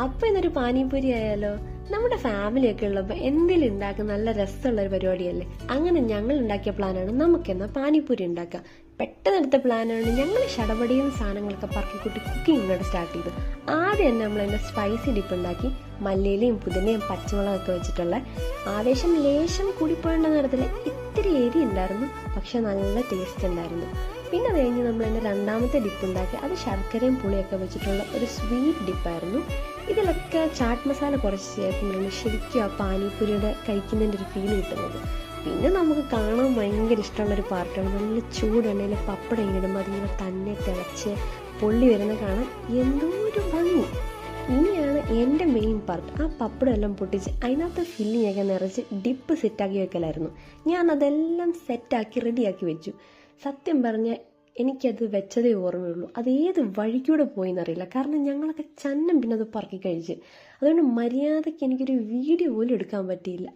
അപ്പൊ ഇന്നൊരു പാനിപൂരി ആയാലോ? നമ്മുടെ ഫാമിലിയൊക്കെ ഉള്ളപ്പോൾ എന്തെങ്കിലും ഉണ്ടാക്കുന്ന നല്ല രസമുള്ള ഒരു പരിപാടിയല്ലേ. അങ്ങനെ ഞങ്ങൾ ഉണ്ടാക്കിയ പ്ലാനാണ് നമുക്കെന്നാ പാനിപൂരി ഉണ്ടാക്കുക. പെട്ടെന്നെടുത്ത പ്ലാനാണ്. ഞങ്ങൾ ഷടപടിയും സാധനങ്ങളൊക്കെ പറക്കിക്കൂട്ടി കുക്കിംഗ് ഇങ്ങോട്ട് സ്റ്റാർട്ട് ചെയ്തു. ആദ്യം തന്നെ നമ്മൾ അതിൻ്റെ സ്പൈസി ഡിപ്പ് ഉണ്ടാക്കി. മല്ലിയിലയും പുതിനയും പച്ചമുളകൊക്കെ വെച്ചിട്ടുള്ള ആവേശം ലേശം കൂടിപ്പോയേണ്ട നേരത്തിൽ ഇത്തിരി എരി ഉണ്ടായിരുന്നു, പക്ഷെ നല്ല ടേസ്റ്റ് ഉണ്ടായിരുന്നു. പിന്നെ അത് കഴിഞ്ഞ് നമ്മൾ അതിൻ്റെ രണ്ടാമത്തെ ഡിപ്പ് ഉണ്ടാക്കി. അത് ശർക്കരയും പുളിയൊക്കെ വെച്ചിട്ടുള്ള ഒരു സ്വീറ്റ് ഡിപ്പായിരുന്നു. ഇതിലൊക്കെ ചാട്ട് മസാല കുറച്ച് ചേർക്കുമ്പോഴാണ് ശരിക്കും ആ പാനിപൂരിയുടെ കഴിക്കുന്നതിൻ്റെ ഒരു ഫീൽ കിട്ടുന്നത്. പിന്നെ നമുക്ക് കാണാൻ ഭയങ്കര ഇഷ്ടമുള്ളൊരു പാർട്ടാണ് നല്ല ചൂടെണ്ണയിൽ പപ്പടം ഇങ്ങനെ ഇടുമ്പോൾ അതിങ്ങനെ തന്നെ തിളച്ച് പൊള്ളി വരുന്ന കാണാൻ എന്തോ ഒരു ഭംഗി. ഇനിയാണ് എൻ്റെ മെയിൻ പാർട്ട്. ആ പപ്പടം എല്ലാം പൊട്ടിച്ച് അതിനകത്ത് ഫില്ലിങ് ഒക്കെ നിറച്ച് ഡിപ്പ് സെറ്റാക്കി വെക്കലായിരുന്നു. ഞാൻ അതെല്ലാം സെറ്റാക്കി റെഡിയാക്കി വെച്ചു. സത്യം പറഞ്ഞാൽ എനിക്കത് വെച്ചതേ ഓർമ്മയുള്ളൂ. അത് ഏത് വഴിക്കൂടെ പോയി എന്നറിയില്ല. കാരണം ഞങ്ങളൊക്കെ ചന്നം പിന്നെ അത് പറക്കി കഴിച്ച്. അതുകൊണ്ട് മര്യാദയ്ക്ക് എനിക്കൊരു വീഡിയോ പോലും എടുക്കാൻ പറ്റിയില്ല.